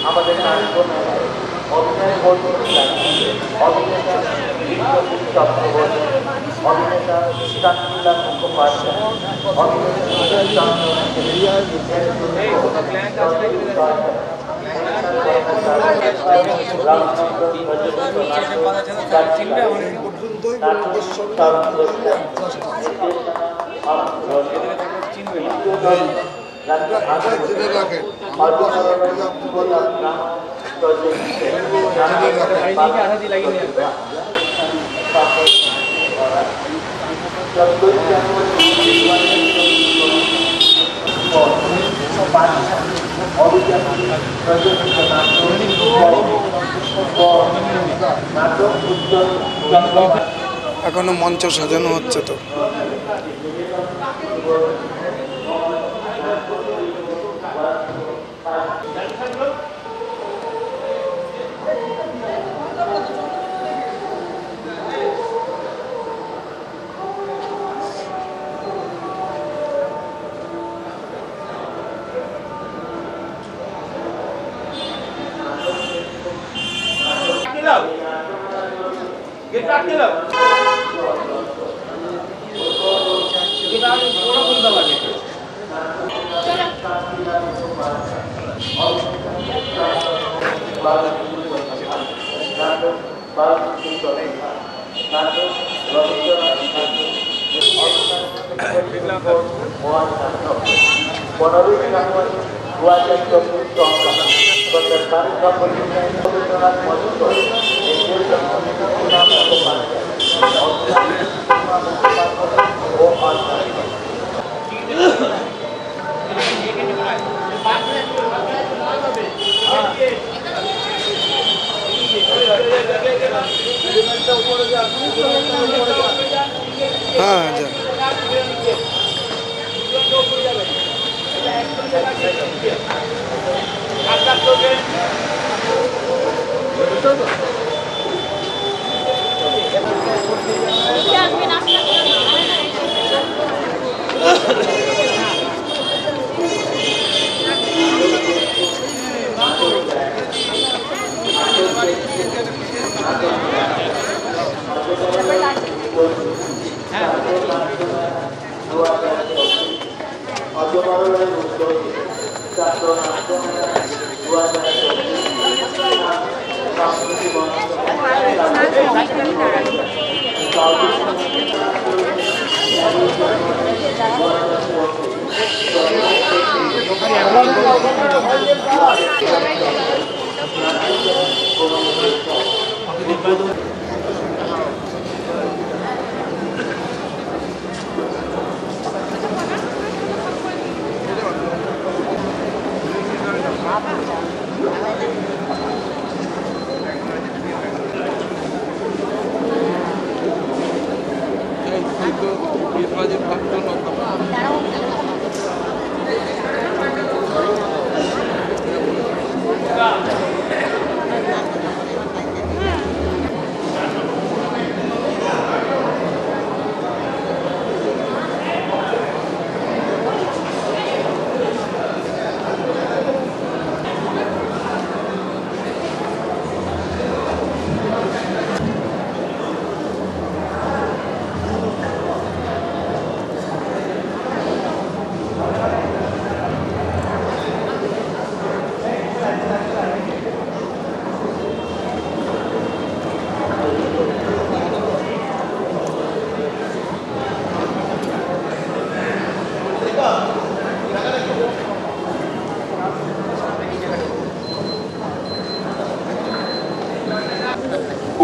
আমাদের অভিনয় অভিনেতা চক্রবর্তী, অভিনেতা শ্রীকান্তিলা মুখোপাধ্যায়, অভিনেতা এখনো মঞ্চ সাজানো হচ্ছে তো।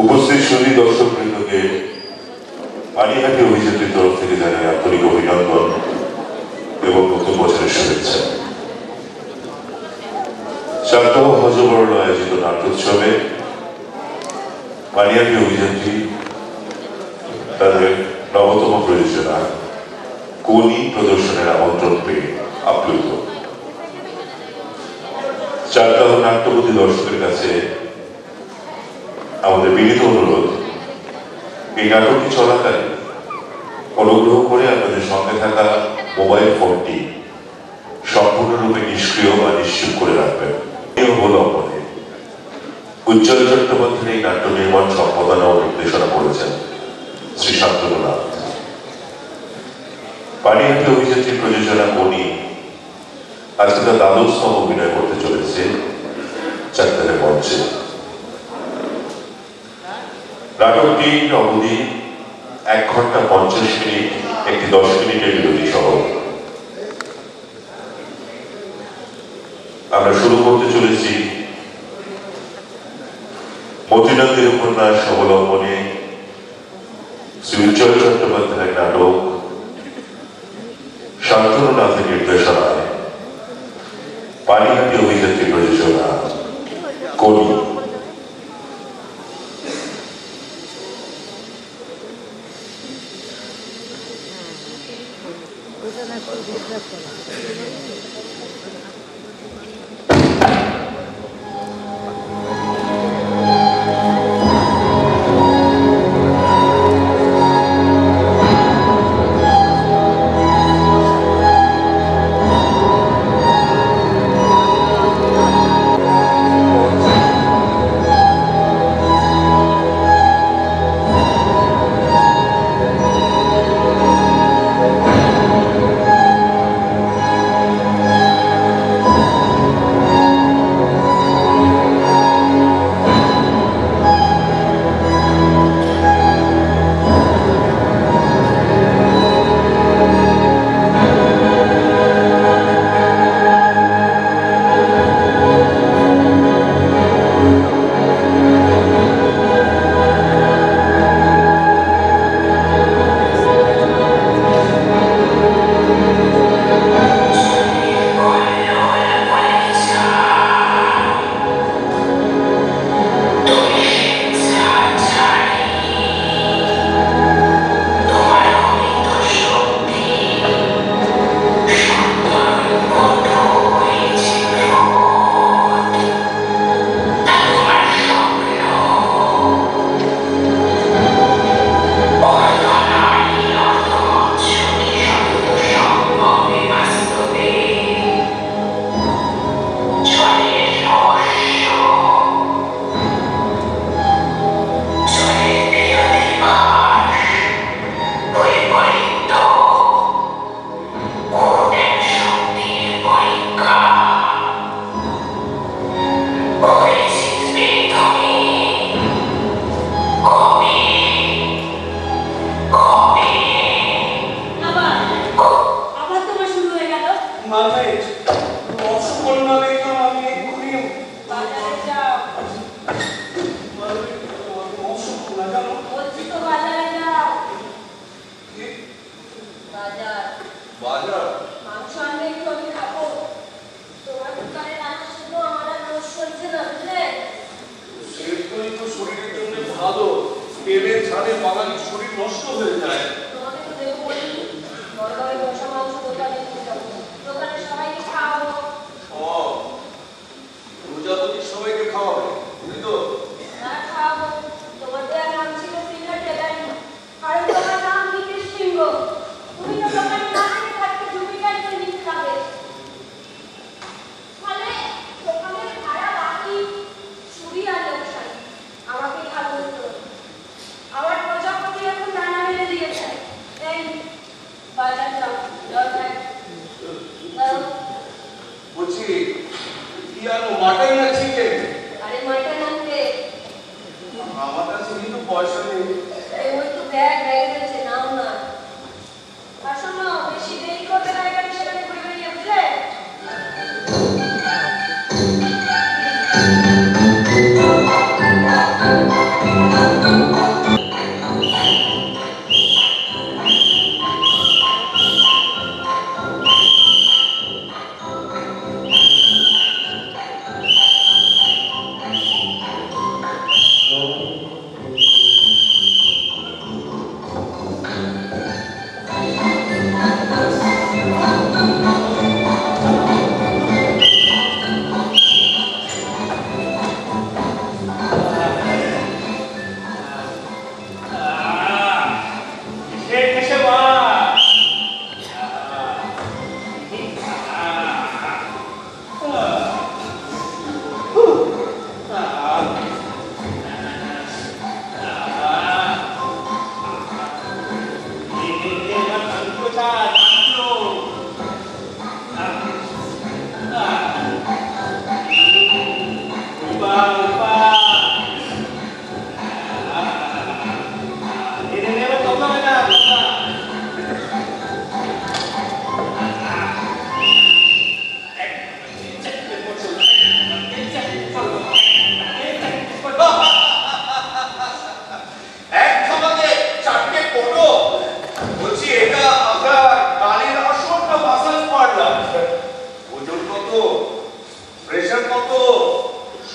উপস্থিত সুধী দর্শকবৃন্দকে পানিহাটি অভিযাত্রীর তরফ থেকে জানাই আন্তরিক অভিনন্দন এবং নতুন বছরের শুভেচ্ছা। চারতম হজবরল আয়োজিত নাট্যোৎসবে পানিহাটি অভিযাত্রী তাদের নবতম প্রযোজনা কোনি প্রদর্শনের আমন্ত্রণ পেয়ে আপ্লুত। নাট্যপতি দর্শকের কাছে আমাদের বিনীত অনুরোধ, এই নাটকটি চলাকালীন অনুগ্রহ করে আপনাদের সঙ্গে থাকা মোবাইল ফোনটি সম্পূর্ণরূপে নিষ্ক্রিয় বা নিশ্চুপ করে রাখবেন। এই অবলম্বনে উজ্জ্বল চট্টোপাধ্যায়ের এই নাট্য নির্মাণ সম্পাদনা ও নির্দেশনা করেছেন শ্রী শান্তনুনাথ। পানিহাটি অভিযাত্রী প্রযোজনা কোনি আজকে তার দ্বাদশতম অভিনয় করতে চলেছে চাকদানের মঞ্চে। নাটকটির অবধি 1 ঘন্টা 50 মিনিট, একটি 10 মিনিটের বিরতি সহ। আমরা শুরু করতে চলেছি মতিনন্দের উপন্যাস অবলম্বনে শ্রী উজ্জ্বল চট্টোপাধ্যায়ের নাটক শান্তনুনাথের নির্দেশনায় পানিহাটি অভিযাত্রী প্রযোজনা কোনি।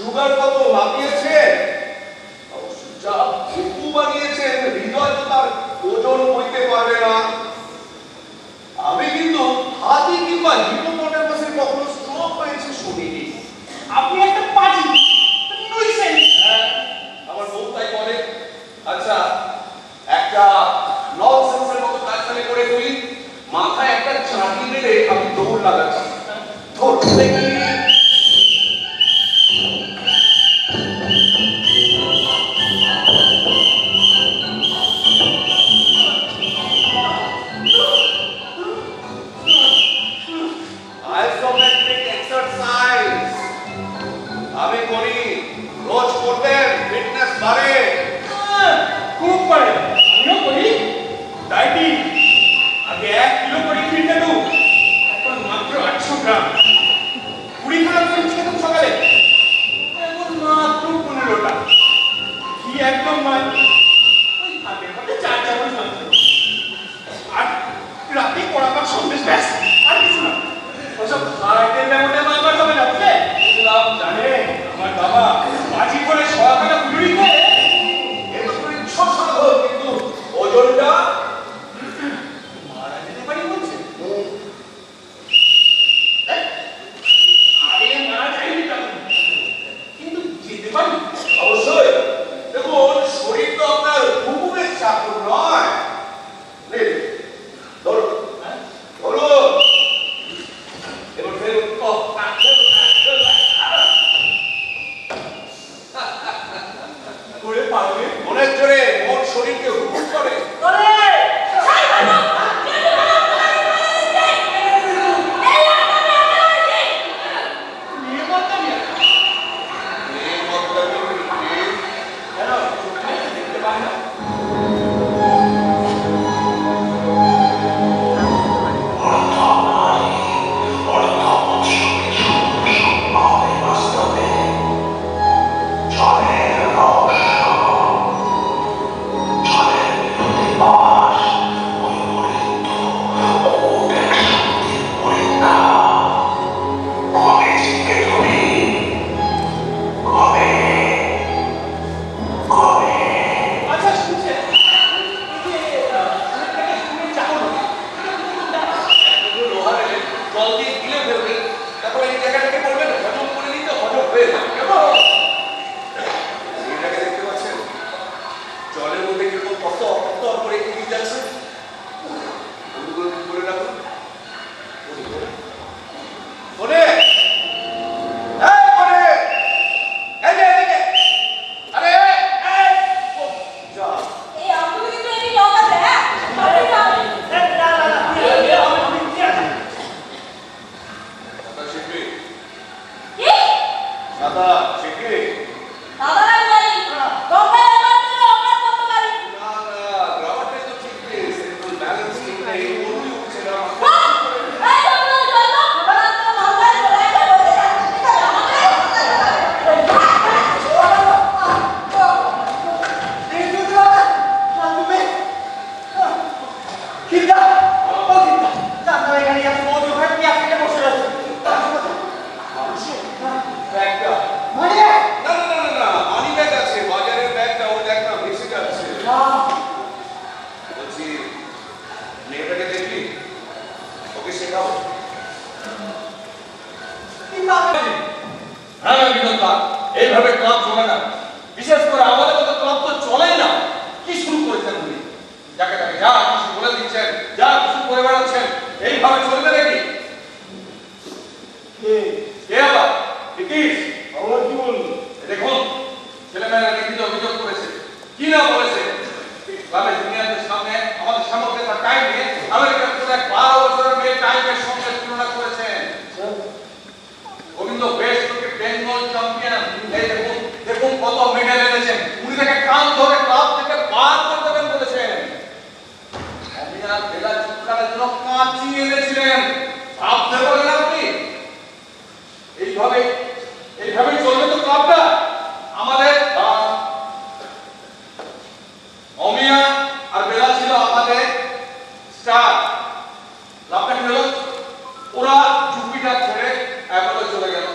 সুগার কত মাপিয়েছেন? অবশ্য যা ভেকু বানিয়েছেন হৃদয় তো তার ওজন বইতে পারবে না। আমি কিন্তু হাতি কিংবা হিপোপটামাসের কখনো স্ট্রোক হয়েছে শুনিনি। আপনি একটা পাজি নইসেন্স। হ্যাঁ, আমার বউ তাই বলে। আচ্ছা, একটা ননসেন্সের মতো কাজ তাহলে করে তুলি। মাথায় একটা ঝাঁটি মেরে আমি দৌড় লাগাচ্ছি। ধরতে গিয়ে আইসোমেট্রিক এক্সারসাইজ আমি করি, রোজ করবেন, ফিটনেস বাড়ে। খুব পারে, আমিও করি। ডায়েটিং আগে 1 কিলো করে ফিরতে দু, এখন মাত্র 800 গ্রাম। 20 খানা করে খেতাম সকালে, এখন মাত্র 15টা। কি একদম নয়, ওই হাতে হাতে 4 চামচ মাত্র। আর রাতে পড়াবার সন্দেশ ব্যাস, আর কিছু না। ওসব হার্টের ব্যাপারটা মানবার হবে না, বুঝলে? লাভ জানে আমার বাবা বাজি করে সকালে পুজুরি করে এটা তো ইচ্ছা সাধক, কিন্তু ওজনটা মারা যেতে পারি বলছে। আরে মারা যায়নি তখন, কিন্তু যেতে পারি। অবশ্যই। দেখুন, শরীর তো আপনার হুকুমের চাকর নয়। নিন, ধরুন, ধরুন। এবার ফেরুন। করে পারবে মনের জোরে মন শরীরকে হুকুম করে। নিয়ে করতে নিয়ে এই মতটা কি ঠিক? কেন দেখতে পাই না? আচ্ছা শুনছেন, এই যে অনেকটাকে শুনে চাকর একটু লোহারে জল দিয়ে গিলে ফেলবেন, তারপরে এই জায়গাটাকে বলবেন হজম করে নিতে, হজম হয়ে যাবে। কেমন? এটাকে দেখতে পাচ্ছেন? জলের মধ্যে কিরকম কত করে এগিয়ে যাচ্ছে। ওগুলো করে রাখুন। মনে এইভাবে ক্লাব চলে না, বিশেষ করে আমাদের মতো ক্লাব তো চলেই না। কি শুরু করেছেন উনি? যাকে তাকে যা কিছু বলে দিচ্ছেন, যা কিছু করে বেড়াচ্ছেন, এইভাবে চলবে নাকি? কে আবার? আমার কি বলুন? দেখুন, ছেলেমেয়েরা লিখিত অভিযোগ করেছে, কি না বলেছে। ক্লাবের জুনিয়রদের সামনে আমাদের সামগ্রী তার টাইম নিয়ে আমেরিকার কোন এক 12 বছরের মেয়ে টাইমের সঙ্গে তুলনা করেছেন। গোবিন্দ বেশ ক্রিকেট বেঙ্গল চ্যাম্পিয়ন, এই দেখুন দেখুন কত মেডেল এনেছেন। উনি তাকে কান ধরে ক্লাব থেকে বার করে দেবেন বলেছেন। আমি আর বেলা চিৎকারের জন্য কাঁচি এনেছিলেন, ভাবতে পারেন আপনি? এইভাবে চলবে তো ক্লাবটা? আমাদের অমিয়া আর বেলা ছিল আমাদের স্টার। লাভটা কি হলো? ওরা জুপিটার ছেড়ে অ্যাপোলো চলে গেল।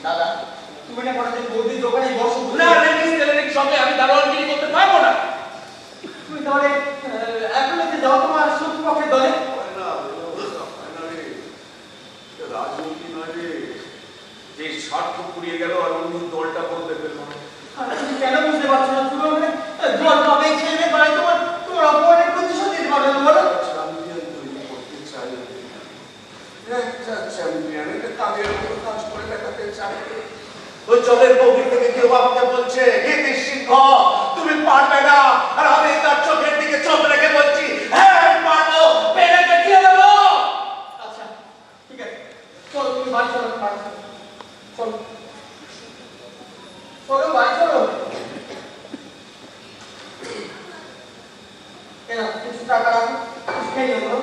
দাদা তুমি না করে বৌদির দোকানে বসো না লেডিস টেলারিং শপে আমি দারোয়ানগিরি করতে পারবো না। তুমি তাহলে অ্যাপোলোতে যাও তোমার শত্রুপক্ষের দলে। রাজনীতি নয় রে, যে স্বার্থ পুড়িয়ে গেল আর অন্য দলটা বলতে পেল না। তুমি কেন বুঝতে পারছো না? তুমি ওখানে জল পাবে ছেলে পাবে, তোমার অপরাধের প্রতিশোধ দিতে পারবে না বলো? চ্যাম্পিয়ন তৈরি করতে চাই, একটা চ্যাম্পিয়ন একটা কাজের মতো কাজ করে দেখাতে চাই। ওই জলের গভীর থেকে কেউ আমাকে বলছে হে সিংহ তুমি পারবে না, আর আমি তার চোখের দিকে চোখ রেখে বলছি হ্যাঁ আমি পারবো, পেরে দেখিয়ে দেবো। আচ্ছা ঠিক আছে, চলো তুমি বাড়ি চলো, বাড়ি চলো, চলো বাড়ি চলো। কেন কিছু টাকা রাখো, খেয়ে নেবো।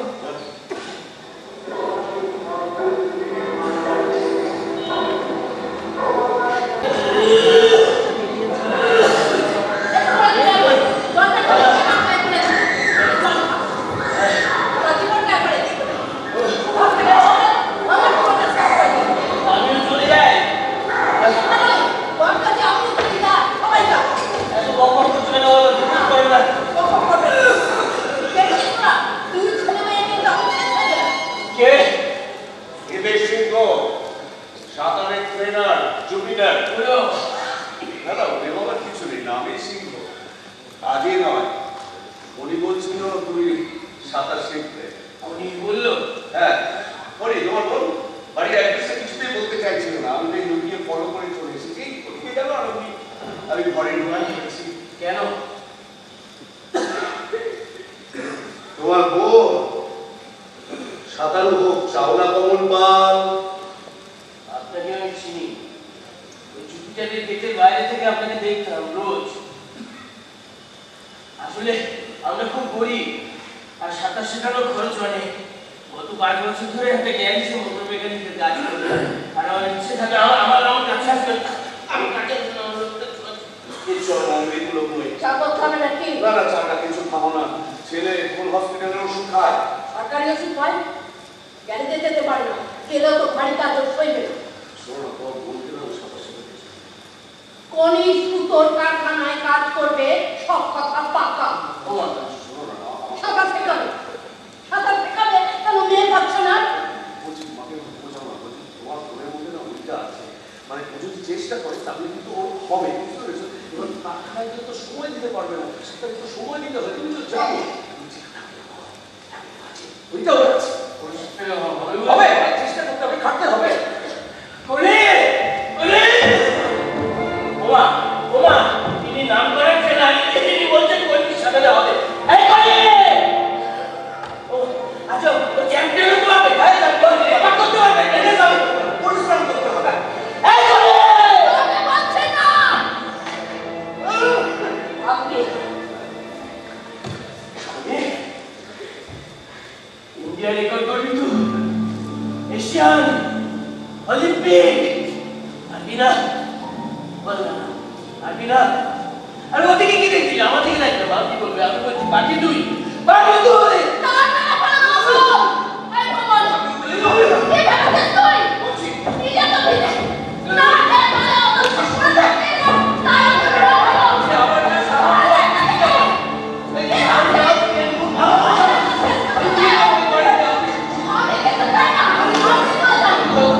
সাঁতারের ট্রেনার জুপিটার না বেরোবার কিছু নেই, নামই সিংহ, কাজে নয়। উনি বলছিল তুই সাঁতার শিখতে। উনি বললো হ্যাঁ বলি তোমার বল বাড়ির অ্যাড্রেসটা কিছুতেই বলতে চাইছিল না, আমি তাই লুকিয়ে ফলো করে চলে এসেছি। ওদিকে গেল আর আমি ঘরে ঢুকাই করেছি। কেন? তোমার বউ সাঁতারু হোক চাওলা কমন পাল। আপনাকে আমি চিনি, ওই জুপিটারের গেটের বাইরে থেকে আপনাকে দেখতাম রোজ। আসলে আমরা খুব গরিব আর সাঁতার শেখানোর খরচ অনেক। গত 5 বছর ধরে একটা গ্যারেজে মোটর মেকানিকের কাজ করি, আর আমার ইচ্ছে থাকে আমার কাছে আসবে, আমি কাজে এগুলো বই চা করতে হবে নাকি? না না চাটা কিছু খাবো না, ছেলে কোন হসপিটালের ওষুধ খায়। সরকারি ওষুধ হয়, গ্যারেজে যেতে পারে না, গেলেও তো বাড়ি কাজ সইবে না। শোনো তো বলতে না সাঁতার শিখতে। কোন সুতোর কারখানায় কাজ করবে সব কথা পাকা। শোনো না সাঁতার শেখাবে, সাঁতার শেখাবে কেন? মেয়ে পাচ্ছে না? বলছি তোমাকে বোঝাও না, বলছি তোমার মনের মধ্যে না ওইটা আছে, মানে ও যদি চেষ্টা করে তাহলে কিন্তু ওর হবে, বুঝতে পেরেছো? এবার কারখানায় গেলে তো সময় দিতে পারবে না, সেটা একটু সময় দিতে হবে, তুমি তো জানো ওইটাও আছে, হবে চেষ্টা করতে হবে, খাটতে হবে। তিনি নাম করেন তিনি বলছেন কোনটি সাজাতে হবে। এই কলি ও আচ্ছা ও চ্যাম্পিয়ন তো হবে, ভাই এবার করতে পারবে, এনে যাবে, পরিশ্রম করতে হবে। এই কলি আমি পাচ্ছি না। আপনি ইন্ডিয়া রেকর্ড করবি তো, এশিয়ান অলিম্পিক পারবি না? বল না পারবি না? আর ওদিকে কি দেখছিস? আমার দিকে দেখতে ভাব কি করবে? আমি বলছি পারবি তুই, পারবি তুই। না না পারবো। এই ভগবান, কি ভাবছিস তুই? নিজে তো ভিজে। না না অত সুন্দর লাগছে না। আমার না আমি কিছু চাই না। আমি বললাম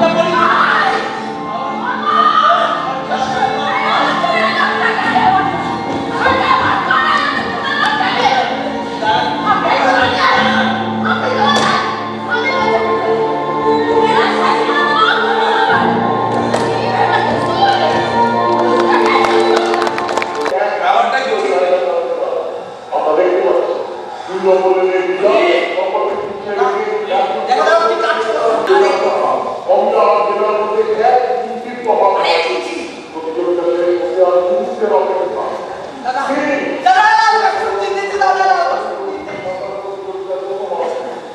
ব্যাপারটা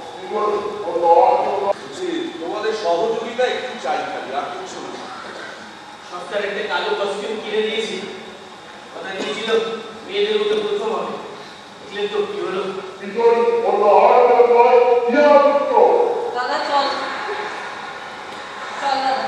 কি হলো? তোমাদের সহযোগিতা একটু চাই, খালি আর কিছু না। সপ্তাহে একটা কালো কস্টিউম কিনে দিয়েছি, কথা দিয়েছিল মেয়েদের মধ্যে প্রথম হবে। দেখলেন তো কি হলো? দাদা চল চল দাদা।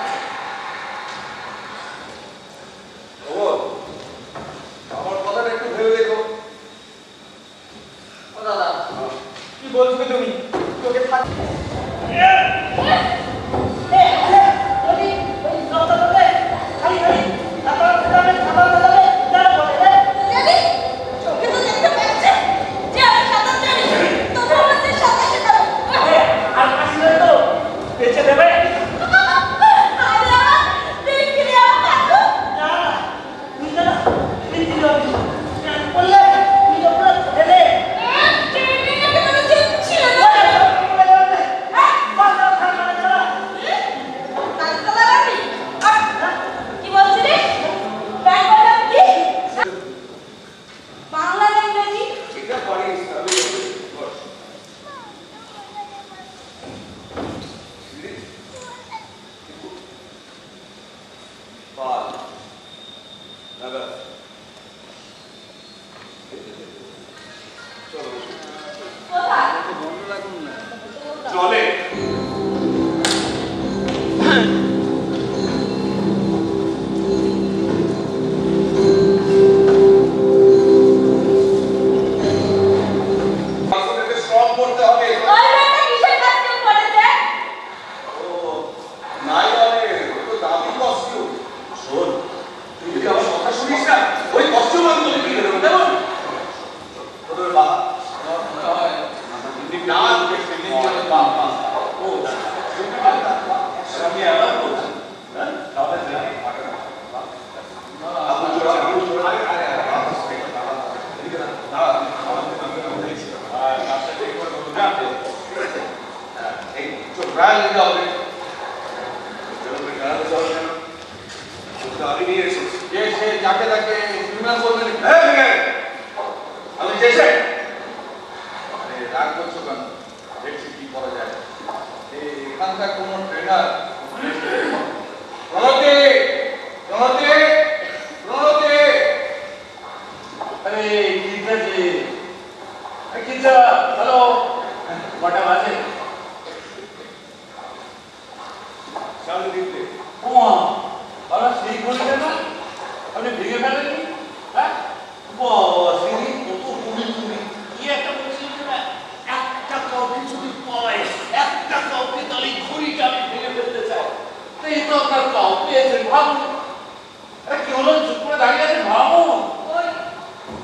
আমি নিয়ে এসেছি। যে সে যাকে তাকে ক্রিমিনাল বলবেন? আমি চেয়েছি। আরে রাগ করছো কেন? দেখছি কি করা যায়। এখানকার কোনো ট্রেনার প্রণতি প্রণতি প্রণতি আরে ঠিক আছে কিচ্ছা হ্যালো কটা বাজে সামনে দিতে ওমা আরে সেই ঘড়িটা না আপনি ভেঙে ফেলেননি হ্যাঁ বাবা সেই কত কুড়ি কুড়ি কি একটা বলছিলেন না একটা কফি যদি পাই একটা কফি তাহলে ঘড়িটা আমি ভেঙে ফেলতে চাই এই তো আপনার কাউ পেয়েছেন ভাবুন আরে কি হলো চুপ করে দাঁড়িয়ে আছেন ভাবুন ওই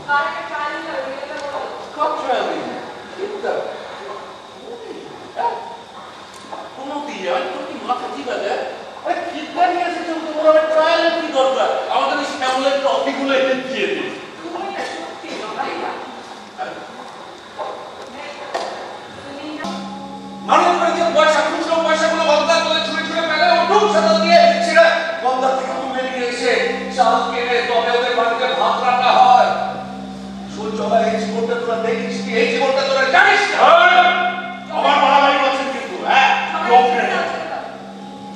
কারেন্ট চালু করে এটা বলো কচ্ছা আমি চিন্তা কোনো দিয়ে আমি তো কি মাথা ঠিক আছে আরে চিন্তা নিয়ে এসেছে তোমার আমার ট্রায়ালের কি দরকার আমাদের এই শ্যামলের টপিকগুলো এনে দিয়ে দিই তুমি না সত্যি ভাই না মানুষ করে যে পয়সা খুচরো পয়সাগুলো বন্ধা করে ছুঁড়ে ছুঁড়ে ফেলে ওটুক সাদা দিয়ে সেটা বন্ধা থেকে তুলে নিয়ে এসে চাল কেনে তবে ওদের বাড়িতে ভাত রান্না হয়। সূর্যবার এই জীবনটা তোরা দেখিস কি? এই জীবনটা তোরা জানিস না? আমার বাড়াবাড়ি করছেন কিন্তু হ্যাঁ লোক নেই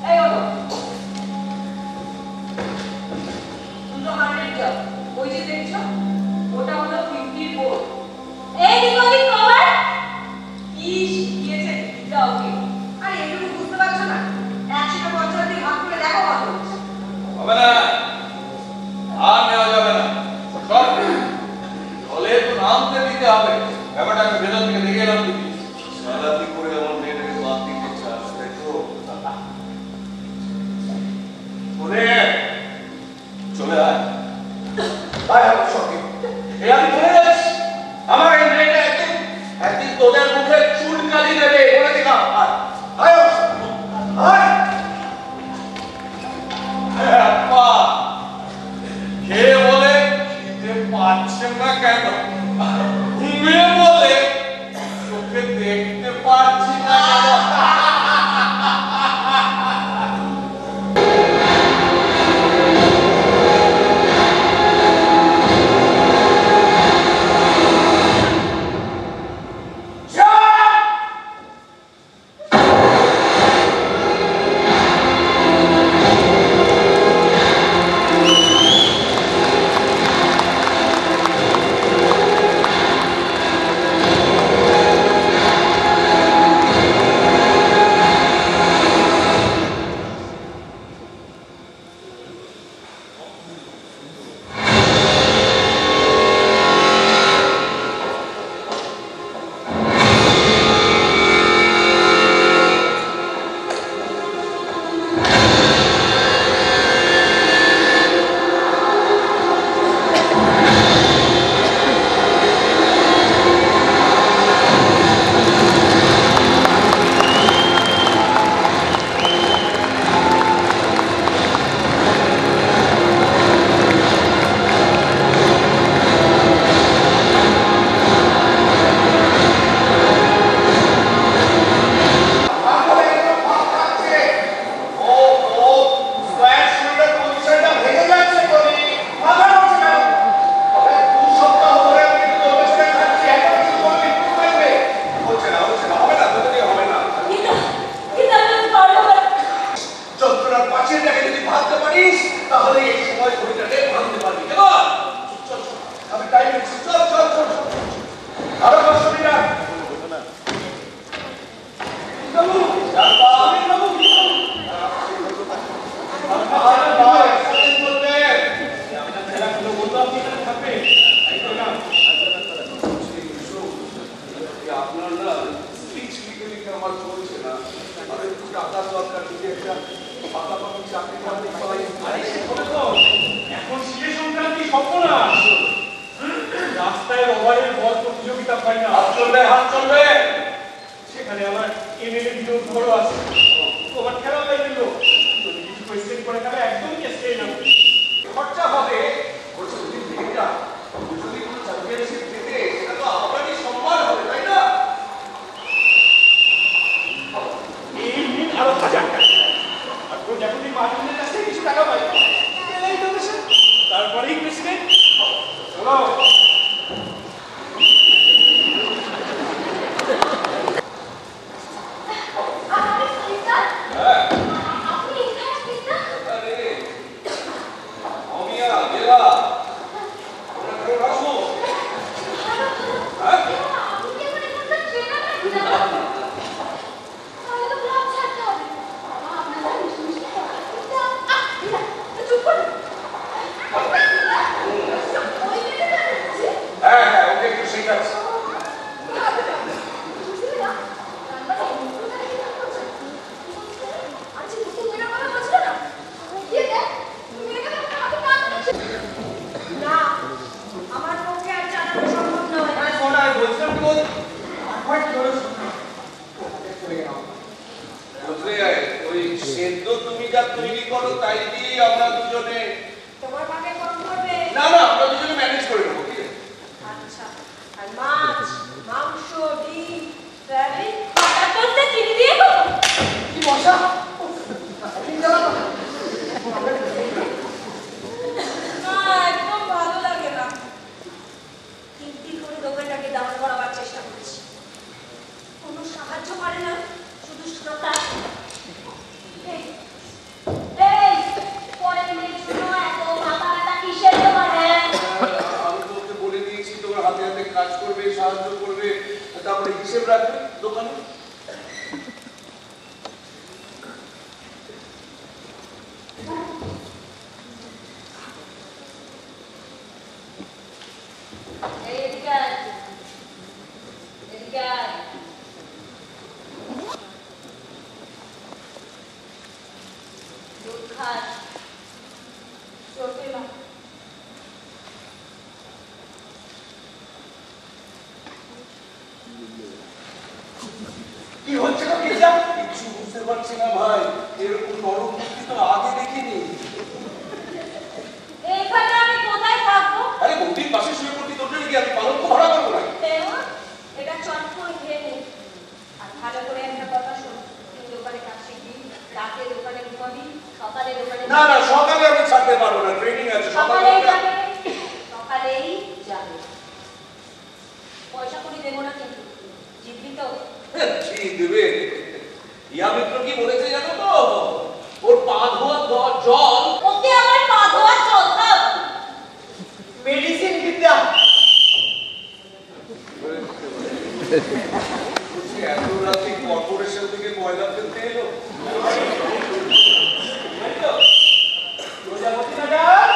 এই হলো দুটো হান্ড্রেড জব ওই যে দেখছো ওটা হলো 50 বোর্ড এই দিকে কভার কি শিখিয়েছে দিদা ওকে আর এটুকু বুঝতে পারছো না 150 দিয়ে ভাগ করে দেখো কত হবে না, আর নেওয়া যাবে না। সব হলে তো নামতে দিতে হবে। ব্যাপারটা আমি ভেতর থেকে দেখে এলাম দিদি। সারাতি করে আমার মেয়েটাকে বাদ দিতে চাস তাই তো? ওরে চলে আয় আয় আমার সঙ্গে। এই আমি চলে যাচ্ছি। আমার এই মেয়েটা একদিন একদিন তোদের মুখে চুনকালি দেবে বলে দিলাম। আয় আয় আমার সঙ্গে। আয় আপা খেয়ে বলে খেতে পাচ্ছেন না কেন? ঘুমিয়ে বলে চোখে দেখতে পাচ্ছি না কেন? যখন এই মাঝে কাছে কিছু টাকা পাই আমরা দুজনে তোমার ভাগে কম করবে? না না আমরা দুজনে ম্যানেজ করে নেবো, ঠিক আছে? আচ্ছা, আর মাছ, মাংস, ডিম, সয়াবিন, হঠাৎ করতে চিনি দিয়ে দেবো? কি মশা না, একদম ভালো লাগে না। তিনটি করে দোকানটাকে দাম করাবার চেষ্টা করছি, কোনো সাহায্য করে না, শুধু শ্রোতা। এই, এই, পরের মেয়ের জন্য এত মাথা ব্যথা কিসের তোমার? আমি তো ওকে বলে দিয়েছি তোমার হাতে হাতে কাজ করবে, সাহায্য করবে, তারপরে হিসেব রাখবে দোকানে। এই এদিকে আয়, এদিকে আয়। দুধ খাস, চোখে না। কি হচ্ছে না কিটা? কিছু বুঝতে পারছি না ভাই, এরকম নরম মুক্তি তো আগে দেখিনি। এখানে আমি কোথায় থাকবো? আরে বৌদির পাশে শুয়ে পড়তি, তোর জন্য কি আমি পালন ভরা করবো না? দেওয়া, এটা চট করে খেয়ে নে। আর ভালো করে একটা কথা শোন, তুই দোকানে কাজ শিখবি, রাতে দোকানে ঘুমাবি, সকালে দোকানে না না সকালে আমি ছাড়তে পারবো না, ট্রেনিং আছে সকালে। সকালেই যাবে, সকালেই যাবে। পয়সা করি দেবো না কিন্তু, জিতবি তো? জি দেবে। ইয়া মিত্র কি বলেছে জানো তো, ওর পা ধোয়া জল ওকে আমার পা ধোয়া জল দাও। মেডিসিন বিদ্যা এত রাতে কর্পোরেশন থেকে ময়লা ফেলতে এলো। প্রজাপতি ম্যাডাম,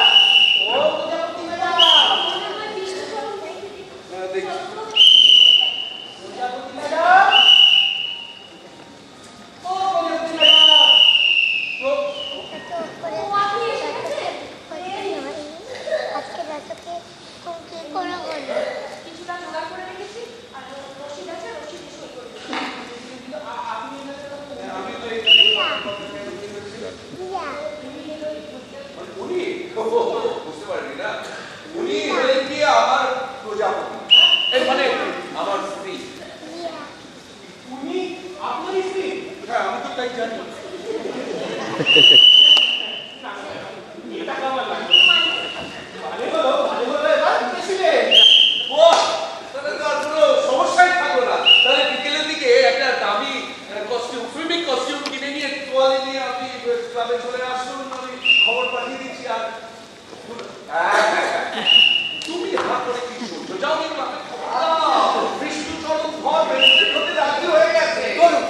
ও প্রজাপতি ম্যাডাম, মনে হয় বৃষ্টি চরম দেখি। দেখি প্রজাপতি ম্যাডাম, ও প্রজাপতি ম্যাডাম, ও আপনি এসে গেছেন? আজকে রাতকে কি করে হলো? কিছুটা জোগাড় করে রেখেছি, আর রসিদ আছে, রসিদে সই করে দেবো। আমি তো এখানে উনি বুঝতে পারিনি না, উনি হলেন কি আমার প্রজাপতি, মানে আমার স্ত্রী। উনি আপনার স্ত্রী? হ্যাঁ আমি তো তাই জানি। এটা কেমন লাগলো? ভালো হলো, এবার প্রেসিডেন্ট। বাহ, তাহলে তো আর কোনো সমস্যাই থাকলো না। তাহলে বিকেলের দিকে একটা দামি কস্টিউম, সুইমিং কস্টিউম কিনে নিয়ে তোয়ালে নিয়ে আপনি ক্লাবে চলে আসুন, আমি খবর পাঠিয়ে দিচ্ছি। আর তুমি হাত করে কি শুনছো? যাও কি ক্লাবে খবর দাও। বিষ্ণুচরণ ধর প্রেসিডেন্ট হতে রাজি হয়ে গেছে। বলুন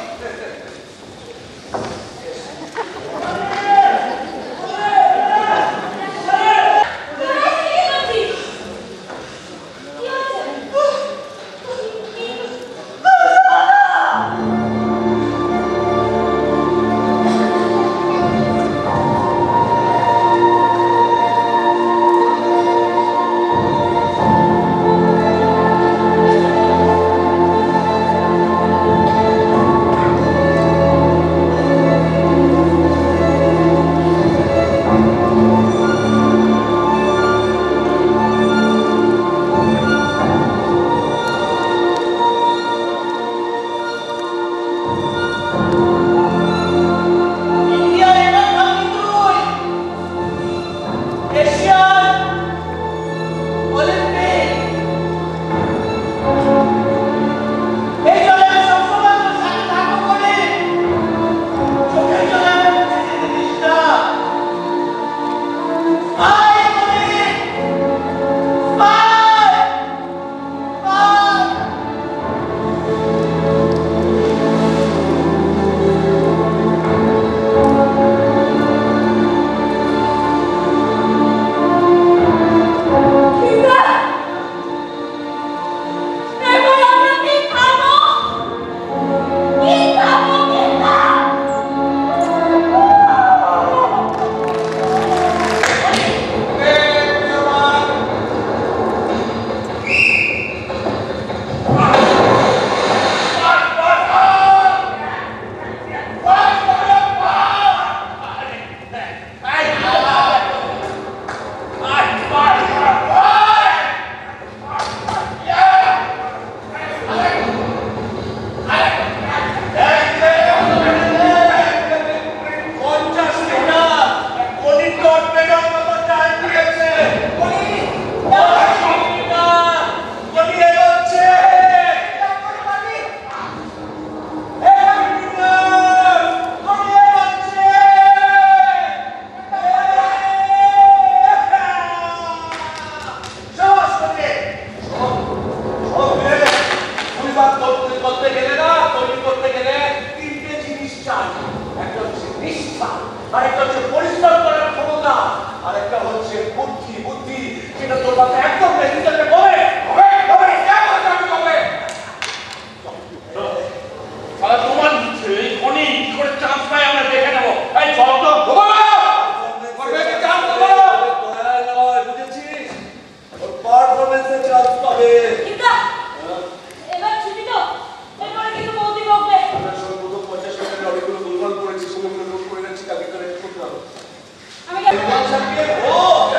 ছাপিয়ে ভোট।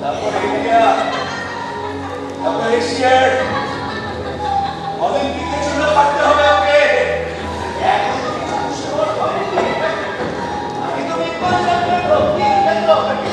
তারপরে ইন্ডিয়া, তারপরে এশিয়ার অলিম্পিকের জন্য পারতে হবে ওকে। এখন তো কিছু সময় হয়নি। আমি তো বিজ্ঞান ছাত্রের ভক্তি কেন্দ্র থাকি।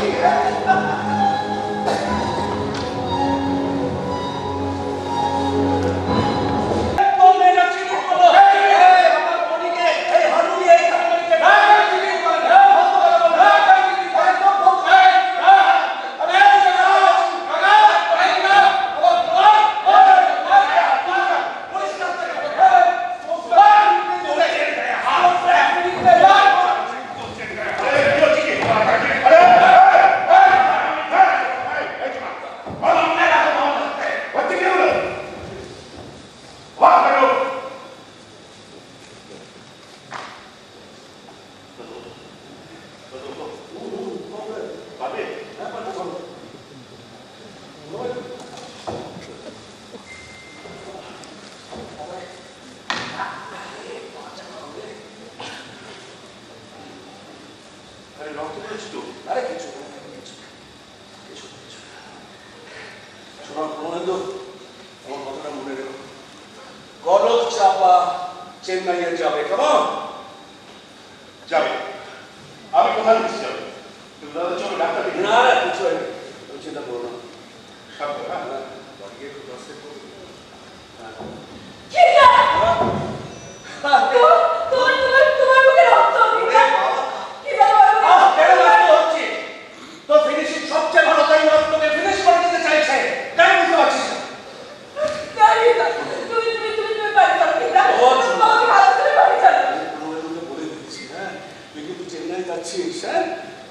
চেন্নাইয়ে যাবে, কেমন যাবে? আমি কোথায় নিচ্ছি যাবে? তুমি দাদা চলো ডাক্তার দেখি। না না কিছু হয়নি, তুমি চিন্তা করো না। সাবধান, হ্যাঁ? সবচেয়ে ভালো তাই তোকে ফিনিশ করে দিতে চাইছে, তাই বুঝতে পারছিস না? তুই কিন্তু চেন্নাই যাচ্ছিস, হ্যাঁ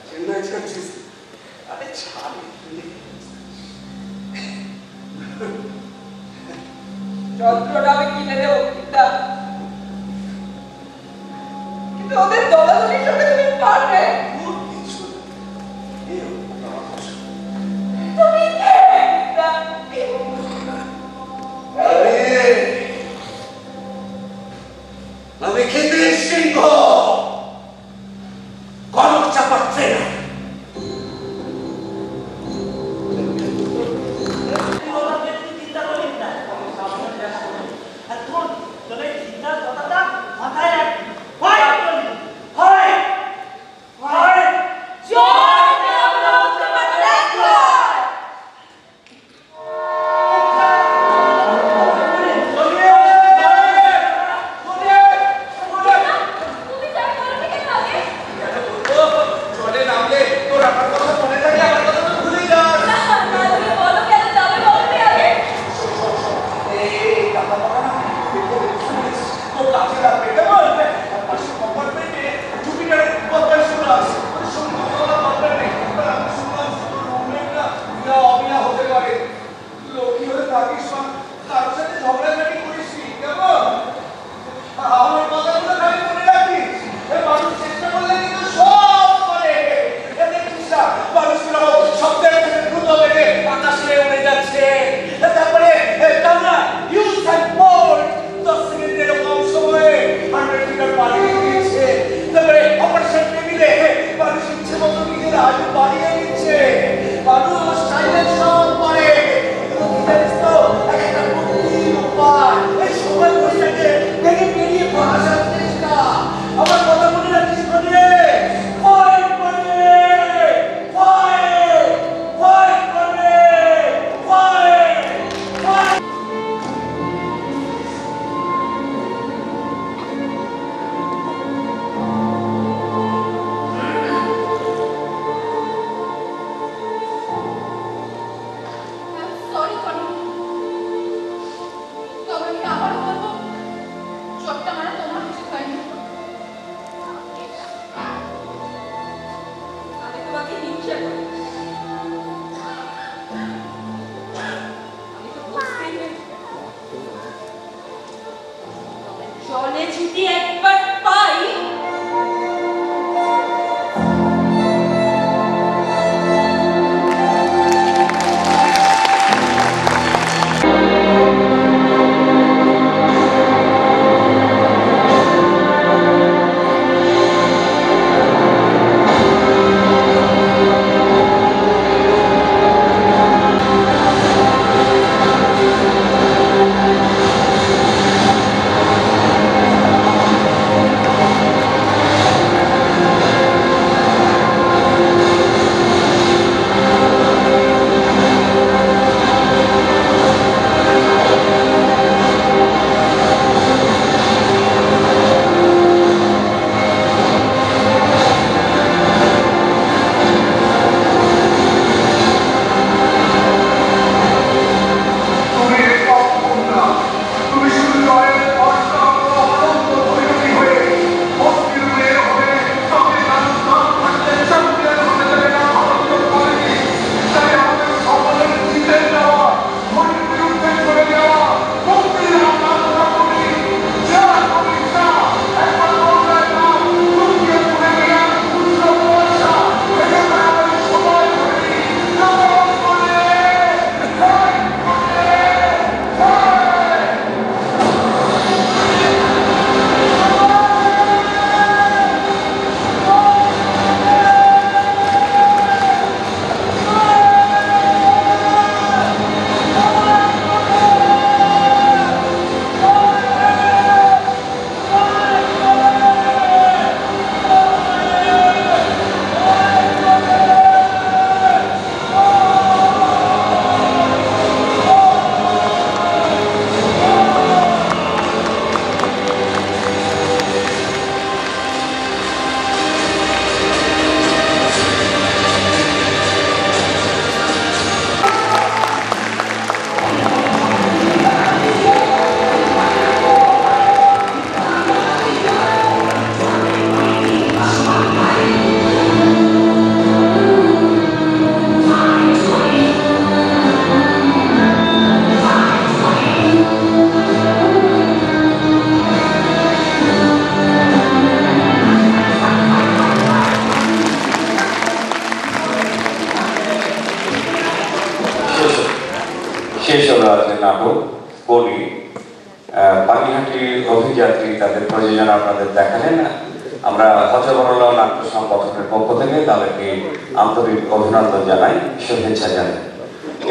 চেন্নাই যাচ্ছিস। আরে ছাড়, যন্ত্রটা আমি কিনে দেবো কিন্তু ওদের দলাদলির সাথে তুমি পারবে? তুমি কে? আমি খেতে সিংহ, কনক চাপার ট্রেনার। জলে যদি একবার পাই শেষ হলো আজকের নাটক কলি। পানিহাটির অভিযাত্রী তাদের প্রযোজনা আপনাদের দেখালেন। আমরা হজবরলা নাট্য সংগঠনের পক্ষ থেকে তাদেরকে আন্তরিক অভিনন্দন জানাই, শুভেচ্ছা জানাই।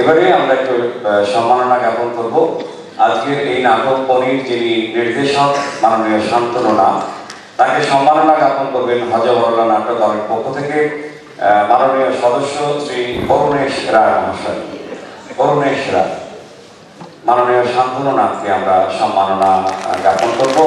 এবারে আমরা একটু সম্মাননা জ্ঞাপন করব আজকের এই নাটক কলির যিনি নির্দেশক মাননীয় শান্তনু নাথ, তাকে সম্মাননা জ্ঞাপন করবেন হজবরলা নাট্য দলের পক্ষ থেকে মাননীয় সদস্য শ্রী অরুণেশ রায় মহাশয়। অরুণেশ রায়, মাননীয় শান্তনু নাথকে আমরা সম্মাননা জ্ঞাপন করব।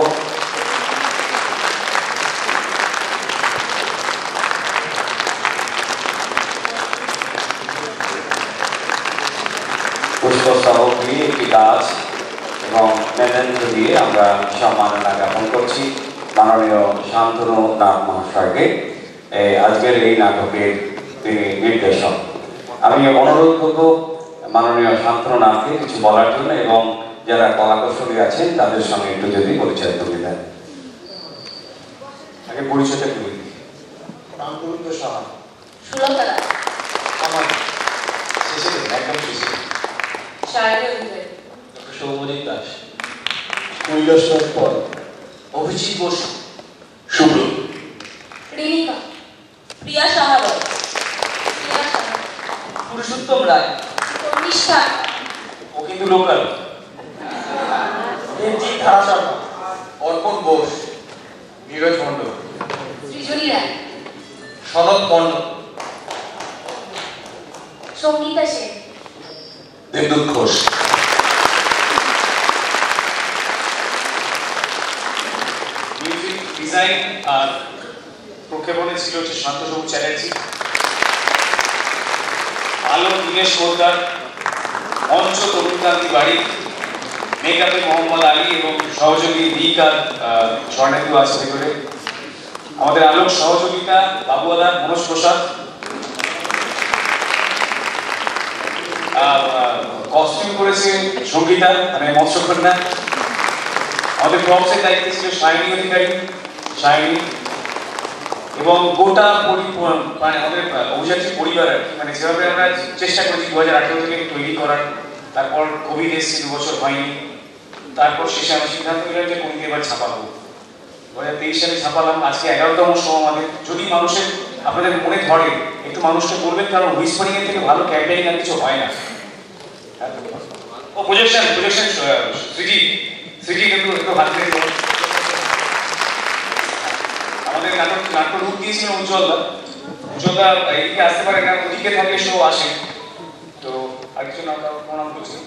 পুষ্পস্তবক দিয়ে একটি গাছ এবং মেমেন্টো দিয়ে আমরা সম্মাননা জ্ঞাপন করছি মাননীয় শান্তনু নাথ মহাশয়কে, আজকের এই নাটকের তিনি নির্দেশক। আমি অনুরোধ করব মাননীয় শান্তনু নাথকে কিছু বলার জন্য এবং যারা কলাকুশলী আছেন তাদের সঙ্গে একটু যদি পরিচয় করে দেন। আগে পরিচয়টা করে দিই। নাম গোবিন্দ সাহা। সুলতারা আমার শেষে একদম শেষে ডক্টর সৌমজিৎ দাস, কৈলাসনাথ পল, অভিজিৎ বসু, শুভ্র, রিনিকা, প্রিয়া সাহাবত, পুরুষোত্তম রায়, নিষ্ঠা, ও কিন্তু লোকাল, দেবজিৎ ধারা শর্মা, অর্পণ বোস, নীরজ মণ্ডল, সৃজনী রায়, সনদ পণ্ড, সঙ্গীতা সেন, দেবদূত ঘোষ। মিউজিক ডিজাইন আর প্রক্ষেপণে ছিল হচ্ছে শান্তসবু চ্যাটার্জি, আলো দীনেশ পোদ্দার, মঞ্চ তরুণকান্তি বাড়ি, মেকআপে মোহাম্মদ আলী এবং সহযোগী দিক আর স্বর্ণেন্দু আছে ভেতরে। আমাদের আলোক সহযোগিতা বাবুয়াদা, মনোজ প্রসাদ। কস্টিউম করেছে সঙ্গীতা মানে মৎস্যকন্যা। আমাদের প্রপসের দায়িত্বে ছিল সায়নী অধিকারী, সায়নী। এবং গোটা মানে আমাদের অভিযাত্রী পরিবার আর কি, মানে যেভাবে আমরা চেষ্টা করেছি 2018 থেকে তৈরি করার, তারপর কোভিড এসেছে 2 বছর হয়নি, তারপর শেষে আমি সিদ্ধান্ত নিলাম যে কোনকে এবার ছাপাবো। 2023 সালে ছাপালাম, আজকে 11তম শো আমাদের। যদি মানুষের আপনাদের মনে ধরে একটু মানুষকে বলবেন, কারণ হুইসপারিং এর থেকে ভালো ক্যাম্পেইনিং আর কিছু হয় না। ও প্রজেকশন সিটি কিন্তু একটু হাত ধরে আমাদের নাটক রূপ দিয়েছিলেন উজ্জ্বলদা এদিকে আসতে পারে না, ওদিকে থাকলে শো আসে। তো আর কিছু নাম প্রণাম করছি।